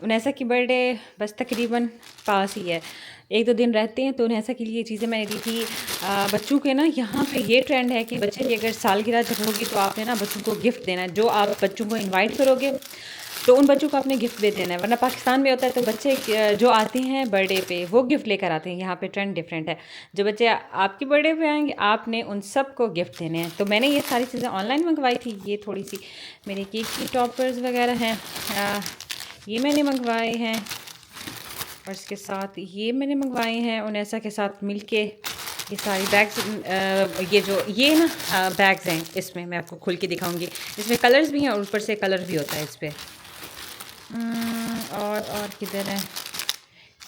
उनैसा की बर्थडे बस तकरीबन पास ही है, 1-2 दिन रहते हैं। तो उनैसा के लिए ये चीज़ें मैंने दी थी। बच्चों के ना यहाँ पे ये ट्रेंड है कि बच्चे की अगर सालगिरह जब होगी तो आपने ना बच्चों को गिफ्ट देना है। जो आप बच्चों को इनवाइट करोगे तो उन बच्चों को आपने गिफ्ट दे देना है। वरना पाकिस्तान में होता है तो बच्चे जो आते हैं बर्थडे पे वो गिफ्ट लेकर आते हैं। यहाँ पे ट्रेंड डिफरेंट है। जो बच्चे आपकी बर्थडे पे आएंगे आपने उन सब को गिफ्ट देने हैं। तो मैंने ये सारी चीज़ें ऑनलाइन मंगवाई थी। ये थोड़ी सी मेरे केक की टॉपर्स वगैरह हैं, ये मैंने मंगवाए हैं। और इसके साथ ये मैंने मंगवाए हैं उनैसा के साथ मिलके। ये सारी बैग्स, ये ना बैग्स हैं। इसमें मैं आपको खुल के दिखाऊंगी। इसमें कलर्स भी हैं और ऊपर से कलर भी होता है इस पर। और किधर है,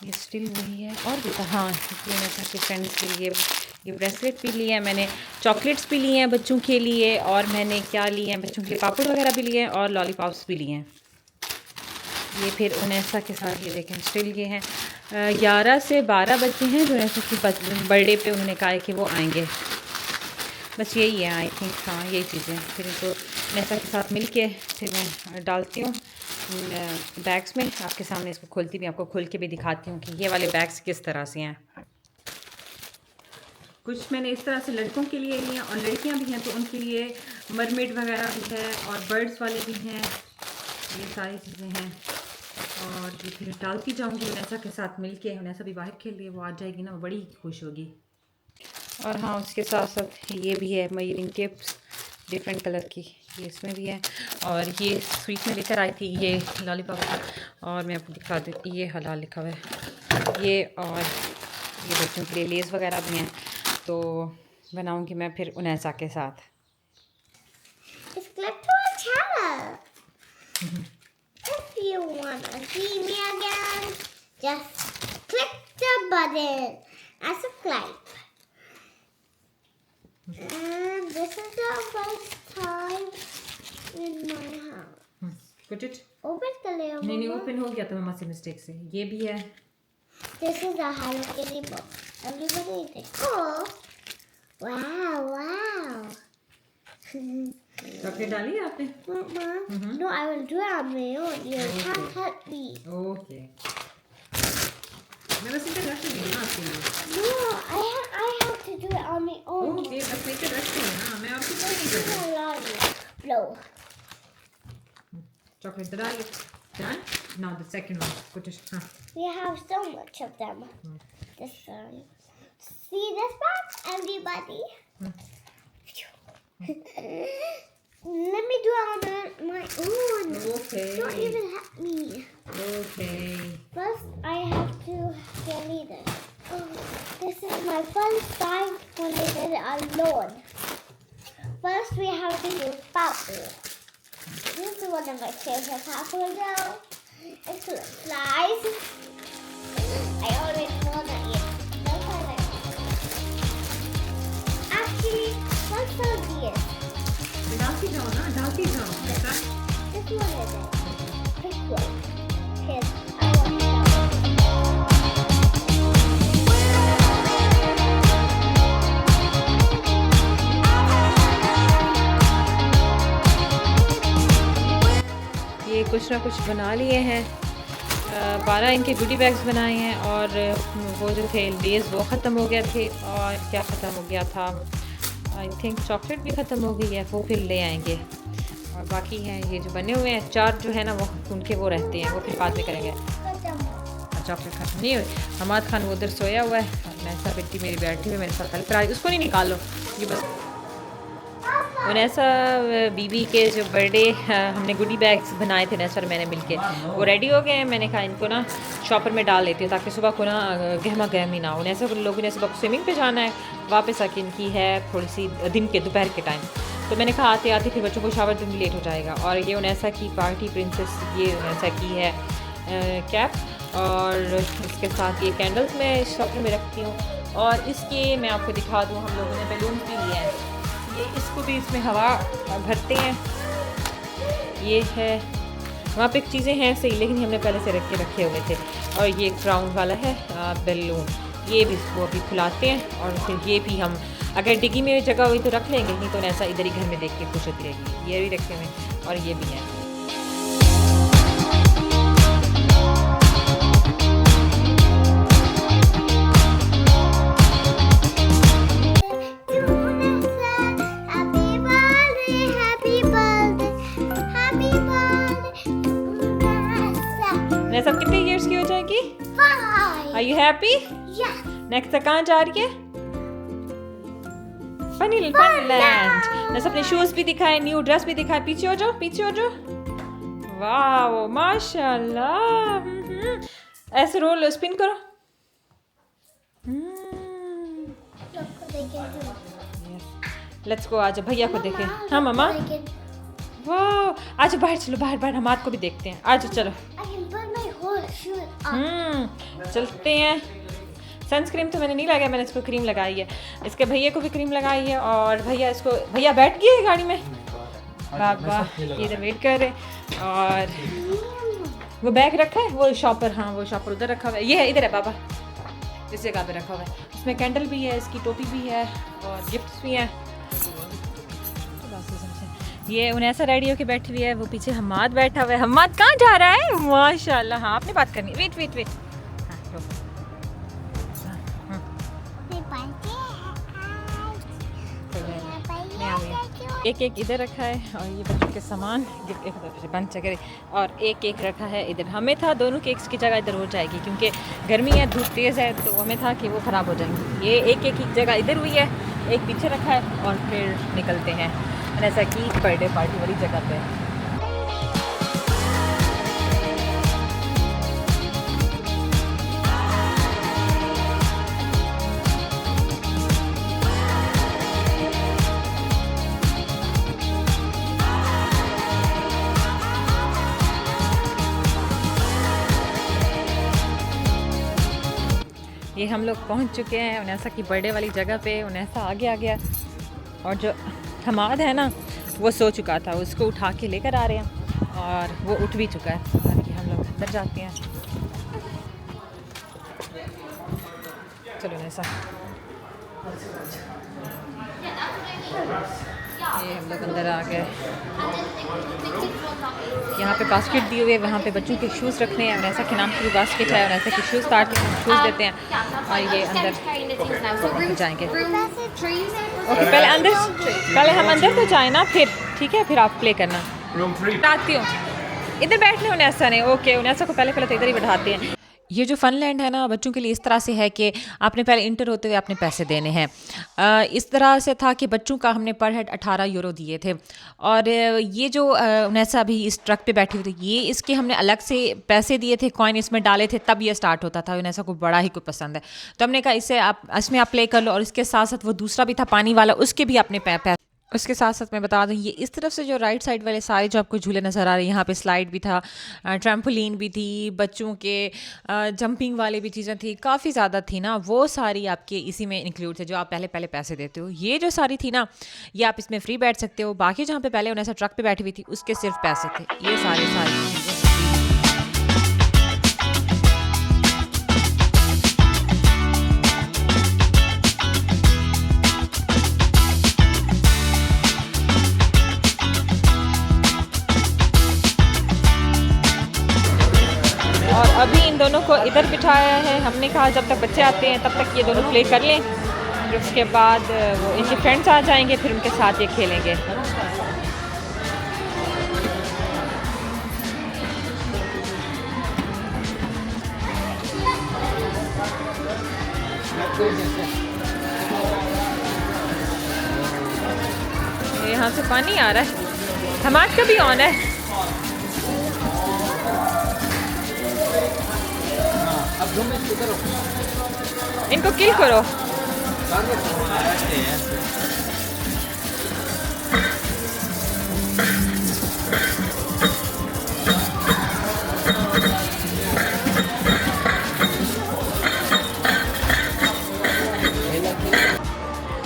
ये स्टिल वही है। और भी था, हाँ ये उनैसा के फ्रेंड्स के लिए ये ब्रेसलेट भी लिए हैं मैंने, चॉकलेट्स भी लिए हैं बच्चों के लिए। और मैंने क्या लिए हैं बच्चों के लिए, पापड़ वगैरह भी लिए हैं और लॉलीपॉप्स भी लिए हैं। ये फिर उनैसा के साथ ये देखें स्टिल ये हैं। 11 से 12 बच्चे हैं जो उनैसा की बर्थडे पे उन्होंने कहा है कि वो आएंगे। बस यही है आई थिंक, हाँ यही चीज़ें। फिर इनको उनैसा के साथ मिल के फिर मैं डालती हूँ बैग्स में। आपके सामने इसको खोलती भी, आपको खोल के भी दिखाती हूँ कि ये वाले बैग्स किस तरह से हैं। कुछ मैंने इस तरह से लड़कों के लिए लिए और लड़कियाँ भी हैं तो उनके लिए मरमेड वगैरह भी है और बर्ड्स वाले भी हैं। ये सारी चीज़ें हैं। और ये फिर डालती जाऊँगी उनैसा के साथ मिलके। उनैसा भी बाहर खेल रही है, वो आ जाएगी ना वो बड़ी खुश होगी। और हाँ उसके साथ साथ ये भी है मयूरिंग टिप्स डिफरेंट कलर की, ये इसमें भी है। और ये स्वीट में लेकर आई थी ये लॉलीपॉप। और मैं आपको दिखा देती, ये हलाल लिखा हुआ है ये। और ये बच्चों के लिए लेस वगैरह भी हैं। तो बनाऊँगी मैं फिर उनैसा के साथ। If you wanna see me again, just click the button and subscribe. And this is the first time in my house. Put it. Open कर ले नहीं नहीं ओपन हो गया था मम्मा से मिस्टेक से। ये भी है। This is a Hello Kitty book. Everybody think, oh, wow. Chocolate डाली है आपने? Mama, no, I will do it on my own. You can't help me. Okay. मैं बस इधर रख दूँगी ना आपके लिए। No, I have to do it on my own. Okay बस इधर रख दूँगी ना, मैं आपकी कोई नहीं करूँगी। No. चॉकलेट डालिए। Done? Now the second one. Put it. हाँ। We have so much of them. This one. See this box, everybody? Let me do it on my own. Okay. Don't even help me. Okay. First, I have to delete this. Oh, this is my first time when I did it alone. First, we have to use paper. This is one of my favorite paper now. It's full of flies. I already know that yet. Actually, what's so weird? डालती जाओ ना, डालती जाओ। ऐसा? This one is it. This one. Here, I want that. ये कुछ ना कुछ बना लिए हैं। 12 इनके गुडी बैग्स बनाए हैं। और वो जो थे लेस वो ख़त्म हो गए थे। और क्या ख़त्म हो गया था, आई थिंक चॉकलेट भी ख़त्म हो गई है, वो फिर ले आएंगे। और बाकी हैं ये जो बने हुए हैं चार जो है ना वो उनके वो रहते हैं, वो फिर बाद में करेंगे। चॉकलेट ख़त्म नहीं हुई। हमाद खान वो उधर सोया हुआ है और नैसा बेटी मेरी बैठी हुई मेरे साथ हेल्प करा। उसको नहीं निकालो, ये बस उनैसा बीबी के जो बर्थडे हमने गुडी बैग्स बनाए थे नैसा और मैंने मिलके, वो रेडी हो गए हैं। मैंने कहा इनको ना शॉपर में डाल लेती हूँ ताकि सुबह को ना गहमा गहमी ना हो। नैसा लोगों ने सुबह स्विमिंग पे जाना है, वापस आके इनकी है थोड़ी सी दिन के दोपहर के टाइम। तो मैंने कहा आते आते फिर बच्चों को शावर दिन लेट हो जाएगा। और ये उनैसा की पार्टी प्रिंसेस, ये उनैसा की है कैप। और इसके साथ ये कैंडल्स मैं शॉपर में रखती हूँ। और इसके मैं आपको दिखा दूँ, हम लोगों ने बैलून भी लिए हैं। ये इसको भी इसमें हवा भरते हैं। ये है वहाँ पे चीज़ें हैं सही, लेकिन हमने पहले से रखे हुए थे। और ये एक राउंड वाला है बैलून, ये भी इसको अभी खुलाते हैं। और फिर ये भी हम अगर डिग्गी में जगह हुई तो रख लेंगे, नहीं तो ऐसा इधर ही घर में देख के खुश होती रहेगी। ये भी रखे हुए और ये भी है। Happy birthday to ने सब कितने इयर्स की हो जाएगी? 5. Are you happy? Yes. Next तक कहाँ जा रही है? फनीलैंड। ने अपने शूज भी दिखाए, न्यू ड्रेस भी दिखाए। पीछे हो जाओ, पीछे हो जाओ। वाओ माशाल्लाह। ऐसे रोल स्पिन करो। Let's go. आज भैया को देखें। हाँ मामा। वाओ आज बाहर चलो, बाहर बाहर हम को भी देखते हैं। आज चलो। I can put my whole shoe up. चलते हैं। सनस्क्रीन तो मैंने नहीं लगाया, मैंने इसको क्रीम लगाई है। इसके भैया को भी क्रीम लगाई है और भैया बैठ गए हैं गाड़ी में। बाबा इधर वेट कर रहे। और वो बैग रखा है, वो शॉपर, हाँ वो शॉपर उधर रखा हुआ है। ये है, इधर है बाबा, इस जगह पे रखा हुआ है। इसमें कैंडल भी है, इसकी टोपी भी है और गिफ्ट्स भी हैं। ये उनैसा रेडी होके बैठी हुई है, वो पीछे हम्माद बैठा हुआ है। हम्माद कहाँ जा रहा है? माशाल्लाह। हाँ आपने बात करनी है। Wait wait wait. एक एक इधर रखा है और ये बच्चों के सामान गिफ्ट बंद चक्कर और एक एक रखा है इधर। हमें था दोनों केक्स की जगह इधर हो जाएगी क्योंकि गर्मी है, धूप तेज़ है, तो हमें था कि वो ख़राब हो जाएंगे। ये एक एक जगह इधर हुई है, एक पीछे रखा है और फिर निकलते हैं ऐसा कि बर्थडे पार्टी वाली जगह पे। ये हम लोग पहुंच चुके हैं उनैसा की बर्थडे वाली जगह पे। उनैसा आगे आ गया और जो हमाद है ना वो सो चुका था, उसको उठा के लेकर आ रहे हैं और वो उठ भी चुका है। कि हम लोग अंदर जाते हैं। चलो उनैसा, ये हम लोग अंदर आ गए। यहाँ पे बास्केट दी हुई है, वहाँ पे बच्चों के शूज़ रखने हैं। ऐसा के नाम की भी बास्केट है और ऐसे के शूज़ काट के शूज़ देते हैं और ये अंदर जाएंगे। ओके पहले हम अंदर तो जाए ना, फिर ठीक है, फिर आप प्ले करना। आती हूँ इधर बैठने उनैसा नहीं। ओके उनैसा को पहले तो इधर ही बैठाते हैं। ये जो फ़नलैंड है ना बच्चों के लिए इस तरह से है कि आपने पहले इंटर होते हुए आपने पैसे देने हैं। इस तरह से था कि बच्चों का हमने पर हेड 18 यूरो दिए थे। और ये जो उनैसा अभी इस ट्रक पे बैठी हुई थी, ये इसके हमने अलग से पैसे दिए थे, कॉइन इसमें डाले थे, तब ये स्टार्ट होता था। उनैसा को बड़ा ही को पसंद है, तो हमने कहा इसमें आप प्ले कर लो। और इसके साथ साथ वो दूसरा भी था पानी वाला, उसके भी अपने पैसे। उसके साथ साथ मैं बता दूं, ये इस तरफ से जो राइट साइड वाले सारे जो आपको झूले नज़र आ रहे हैं, यहाँ पे स्लाइड भी था, ट्रैम्पोलिन भी थी, बच्चों के जंपिंग वाले भी चीज़ें थी, काफ़ी ज़्यादा थी ना। वो सारी आपके इसी में इंक्लूड थे जो आप पहले पैसे देते हो। ये जो सारी थी ना, ये आप इसमें फ्री बैठ सकते हो। बाकी जहाँ पे पहले उन्हें ट्रक पे बैठी हुई थी उसके सिर्फ पैसे थे। ये सारी चीज़ें अभी इन दोनों को इधर बिठाया है। हमने कहा जब तक बच्चे आते हैं तब तक ये दोनों प्ले कर लें, फिर उसके बाद वो इनके फ्रेंड्स आ जाएंगे, फिर उनके साथ ये खेलेंगे। यहाँ से पानी आ रहा है, हमारे का भी ऑन है। इनको किल करो।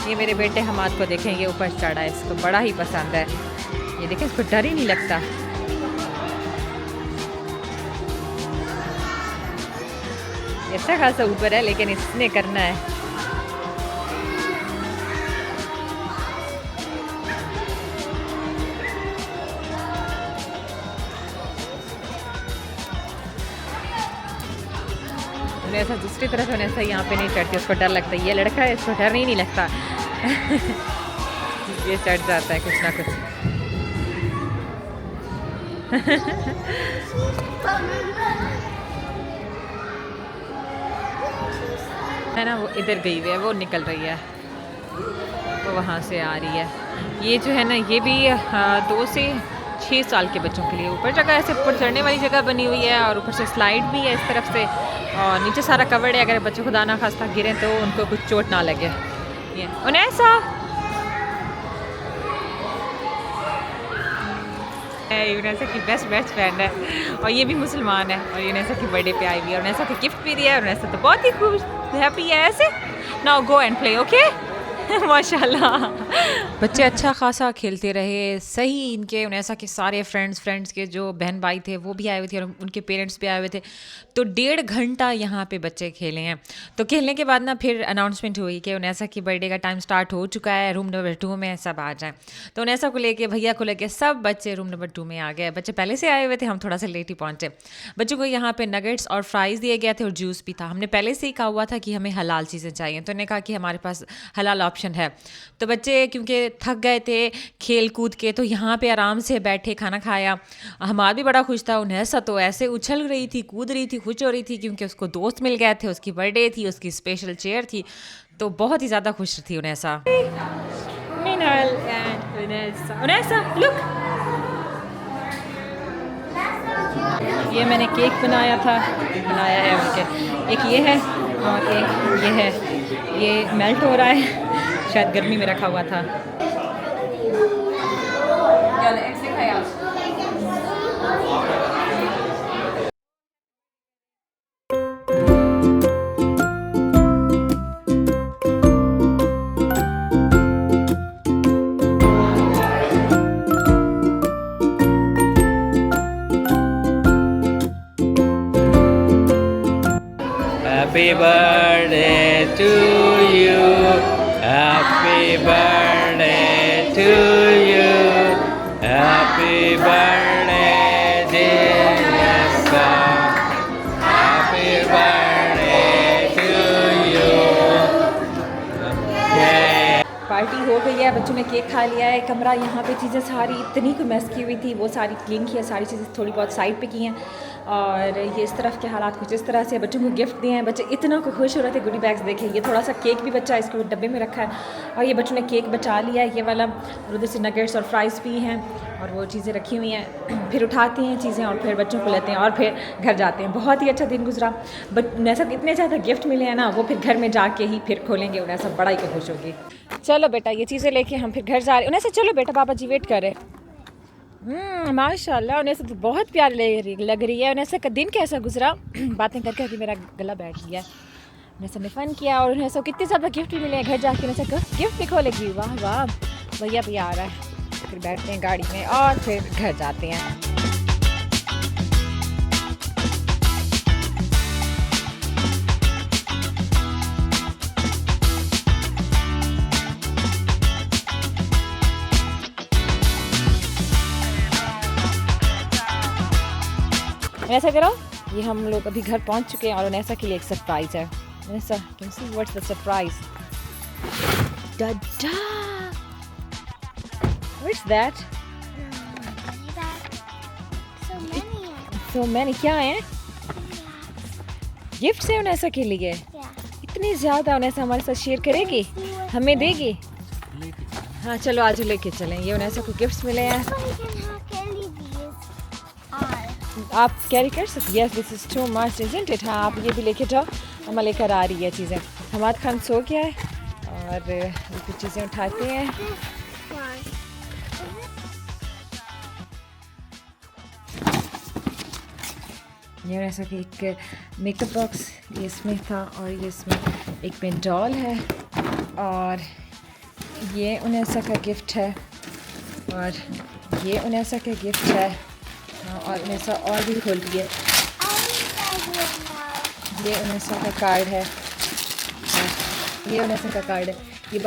ये मेरे बेटे हमाद को देखें, ये ऊपर चढ़ा है, इसको बड़ा ही पसंद है। ये देखें, इसको डर ही नहीं लगता। अच्छा खासा ऊपर है लेकिन इसने करना है। ऐसा दूसरी तरफ ऐसा यहाँ पे नहीं चढ़ती, उसको डर लगता है। ये लड़का है, इसको डर नहीं लगता। ये चढ़ जाता है कुछ ना कुछ। है ना, वो इधर गई हुई है, वो निकल रही है, वो वहाँ से आ रही है। ये जो है ना, ये भी 2 से 6 साल के बच्चों के लिए ऊपर जगह, ऐसे ऊपर चढ़ने वाली जगह बनी हुई है और ऊपर से स्लाइड भी है इस तरफ से, और नीचे सारा कवर्ड है, अगर बच्चे खुदा ना खास्ता गिरें तो उनको कुछ चोट ना लगे। ये उनैसा यूनेसा की बेस्ट फ्रेंड है, और ये भी मुसलमान है, और यूनेसा की बर्थडे पे आई हुई है, यूनेसा को गिफ्ट भी दिया है, यूनेसा तो बहुत ही खुश हैप्पी है ऐसे। Now go and play, okay. माशाल्लाह बच्चे अच्छा खासा खेलते रहे। सही इनके उनैसा के सारे फ्रेंड्स के जो बहन भाई थे वो भी आए हुए थे, और उनके पेरेंट्स भी आए हुए थे, तो 1.5 घंटा यहाँ पे बच्चे खेले हैं। तो खेलने के बाद ना फिर अनाउंसमेंट हुई कि उनैसा की बर्थडे का टाइम स्टार्ट हो चुका है, रूम नंबर 2 में सब आ जाएं। तो उनैसा को लेके, भैया को लेके सब बच्चे रूम नंबर 2 में आ गए। बच्चे पहले से आए हुए थे, हम थोड़ा सा लेट ही पहुँचे। बच्चों को यहाँ पे नगेट्स और फ्राइज़ दिए गए थे और जूस भी था। हमने पहले से ही कहा हुआ था कि हमें हलाल चीज़ें चाहिए, तो उन्होंने कहा कि हमारे पास हलाल ऑप्शन है। तो बच्चे क्योंकि थक गए थे खेल कूद के, तो यहाँ पे आराम से बैठे खाना खाया। हमारा भी बड़ा खुश था, उनैसा तो ऐसे उछल रही थी, कूद रही थी, खुश हो रही थी, क्योंकि उसको दोस्त मिल गए थे, उसकी बर्थडे थी, उसकी स्पेशल चेयर थी, तो बहुत ही ज़्यादा खुश थी उनैसा। उनैसा लुक, ये मैंने केक बनाया है उनके, एक ये है और एक ये है, ये मेल्ट हो रहा है, शायद गर्मी में रखा हुआ था। Happy birthday to you. Happy birthday to you. Happy birthday dear Nessa. Happy birthday to you. Party हो गई है, बच्चों ने केक खा लिया है। कमरा यहाँ पे चीज़ें सारी इतनी को मैस की हुई थी, वो सारी क्लीन की है, सारी चीज़ें थोड़ी बहुत साइड पे की हैं, और ये इस तरफ के हालात कुछ इस तरह से। बच्चों को गिफ्ट दिए हैं, बच्चे इतना को खुश हो रहे थे। गुडी बैग्स देखे, ये थोड़ा सा केक भी बच्चा इसको डब्बे में रखा है, और ये बच्चों ने केक बचा लिया है, ये वाला, और उधर से नगेट्स और फ्राइज़ भी हैं, और वो चीज़ें रखी हुई हैं। फिर उठाते हैं चीज़ें और फिर बच्चों को लेते हैं और फिर घर जाते हैं। बहुत ही अच्छा दिन गुजरा। बट उनैसा इतने ज़्यादा गिफ्ट मिले हैं ना, वो फिर घर में जाके ही फिर खोलेंगे, उनैसा बड़ा ही खुश होगी। चलो बेटा, ये चीज़ें लेके हम फिर घर जा रहे हैं। उनैसा चलो बेटा, पापा जी वेट कर रहे। माशाल्लाह, उनैसा तो बहुत प्यारी लग रही है। उनैसा का दिन कैसा गुजरा? बातें कर कर के मेरा गला बैठ गया। उनैसा ने फ़न किया, और उनैसा कितने ज़्यादा गिफ्ट भी मिले हैं। घर जाके उनैसा गिफ्ट भी खोलेगी। वाह वाह, भैया भी आ रहा है। फिर बैठते हैं गाड़ी में और फिर घर जाते हैं। उनैसा करो, ये हम लोग अभी घर पहुंच चुके हैं, और उनैसा के लिए एक सरप्राइज़ है। Unaisa, can see what's the surprise? डा व्हाट्स दैट? So many, क्या हैं? गिफ्ट है उनैसा के लिए, इतनी ज़्यादा। उनैसा हमारे साथ शेयर करेगी, हमें देगी? हाँ चलो आज लेके चलें। ये उनैसा को गिफ्ट्स मिले हैं, आप कैरी कर सकते। Yes, this is too much, isn't it? हाँ, आप ये भी लेके जाओ। अम्मा लेकर आ रही है चीज़ें। हमाद खान सो गया है, और कुछ चीज़ें उठाते हैं। ये ऐसा कि एक मेकअप बॉक्स ये इसमें था, और ये इसमें एक में डॉल है, और ये उनैसा का गिफ्ट है, और ये उनैसा का गिफ्ट है। और उनैसा और भी खोल रही है। ये उनैसा का कार्ड है, ये उनैसा का कार्ड है। ये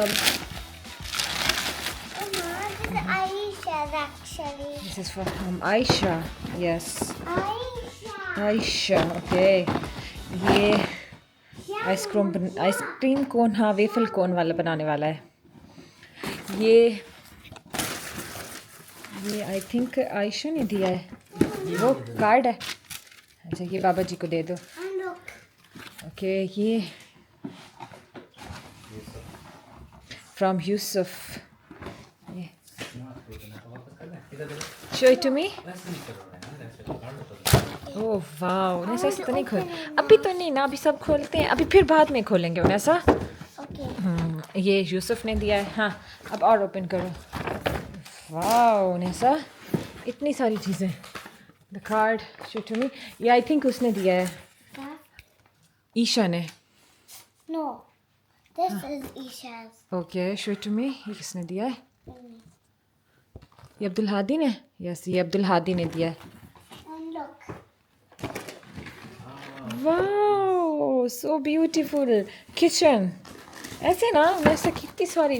this is for Ayesha. Yes, Ayesha, okay. ये आइसक्रीम कोन, हाँ वेफल कोन वाला बनाने वाला है। ये आई थिंक आयशा ने दिया है। वो कार्ड है। अच्छा ये बाबा जी को दे दो। And look. ओके ये from Yusuf. Show it to me. Oh wow, Unaisa ऐसे तो नहीं खोल, अभी तो नहीं ना, अभी सब खोलते हैं, अभी फिर बाद में खोलेंगे उनैसा। Okay. ये यूसुफ ने दिया है। हाँ अब और ओपन करो। वाओ उनैसा, इतनी सारी चीज़ें। The card show to me. ये आई थिंक उसने दिया है, That? ईशा ने। No. This is Isha's. Okay show to me. ये किसने दिया है? ये अब्दुल हादी ने। यस ये अब्दुल हादी ने दिया है। And look. Wow so beautiful kitchen. ऐसे ना उनैसा कितनी सारी,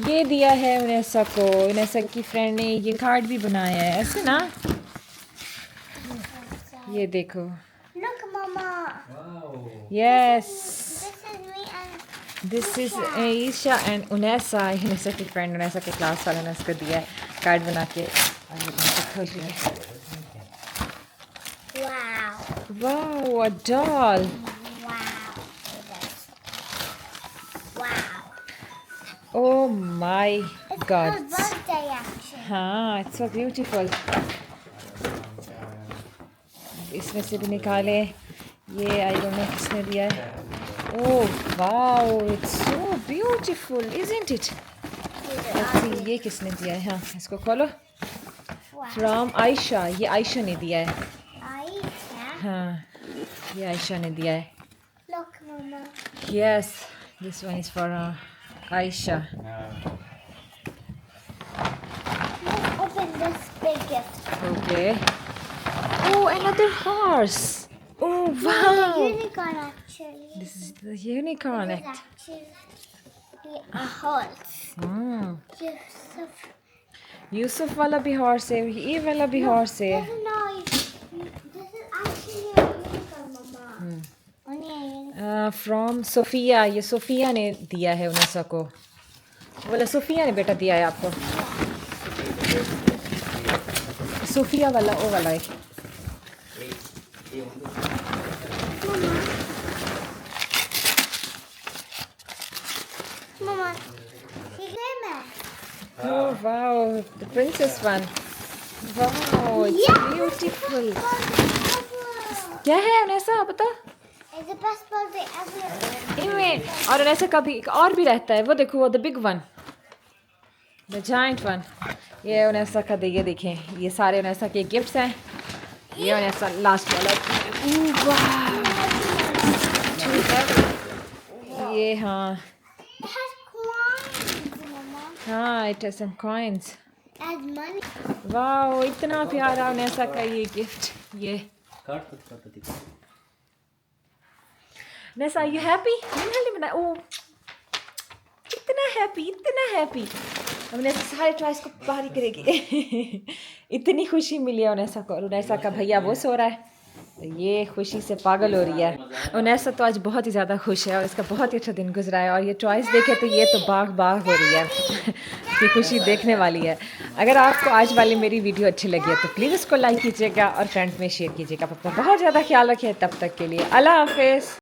ये दिया है उनैसा को, उनैसा की फ्रेंड ने ये कार्ड भी बनाया है ऐसे ना। ये देखो। Look, Mama. Yes This is me and this is Isha and Unaisa. Unaisa की फ्रेंड, उनैसा के क्लास वाले ने उसको दिया है कार्ड बना के। और ये उनसे खोल लिया। wow. Wow a doll. Wow. Wow. Oh my It's God. her birthday action. हाँ इट्स सो ब्यूटीफुल। इसमें से भी निकाले। ये आई डोंट नो किसने दिया है। Oh wow it's so beautiful isn't it. Let's see ये किसने दिया है। हाँ इसको खोलो। Wow. फ्रॉम आयशा। ये आयशा ने दिया है। Aisha. हाँ ये आयशा ने दिया है। Look, Mama. Yes this one is for Ayesha. Let's open this big gift. Okay. Oh another horse. Oh The wow unicorn actually. This is the unicorn. This is actually a horse. Yusuf. Yusuf वाला भी horse है, ये वाला भी horse है। This is not. This is actually a unicorn, Mama. Only a unicorn. From Sophia. ये Sophia ने दिया है उनैसा को। बोला सोफिया ने बेटा दिया है आपको। सोफिया वाला वो वाला है। Mama. She came in. Oh wow the princess one. Wow it's beautiful. क्या है उनैसा बता। It's the best birthday ever. इनमें और उनैसा कभी एक और भी रहता है, वो देखो वो the big one, the giant one. ये उनैसा का ये देखें, ये सारे उनैसा के गिफ्ट्स हैं। ये उनैसा लास्ट वाला। ओह वाओ ये हाँ It has coins, Mama. हाँ it has some coins. As money. Wow इतना प्यारा उनैसा का ये गिफ्ट। ये नैसा यू हैप्पी? नहीं बना। ओ इतना हैप्पी। हमने सारे टॉयस को बाहर ही करेगी। इतनी खुशी मिली है उनैसा को। और उनैसा का भैया वो सो रहा है, तो ये खुशी से पागल हो रही है। उनैसा तो आज बहुत ही ज़्यादा खुश है और इसका बहुत ही अच्छा दिन गुजरा है। और ये टॉयस देखे तो ये तो बाग हो रही है। ये खुशी देखने वाली है। अगर आपको आज वाली मेरी वीडियो अच्छी लगी है तो प्लीज़ उसको लाइक कीजिएगा और फ्रेंड्स में शेयर कीजिएगा। अपना बहुत ज़्यादा ख्याल रखिए। तब तक के लिए अल्लाह हाफिज़।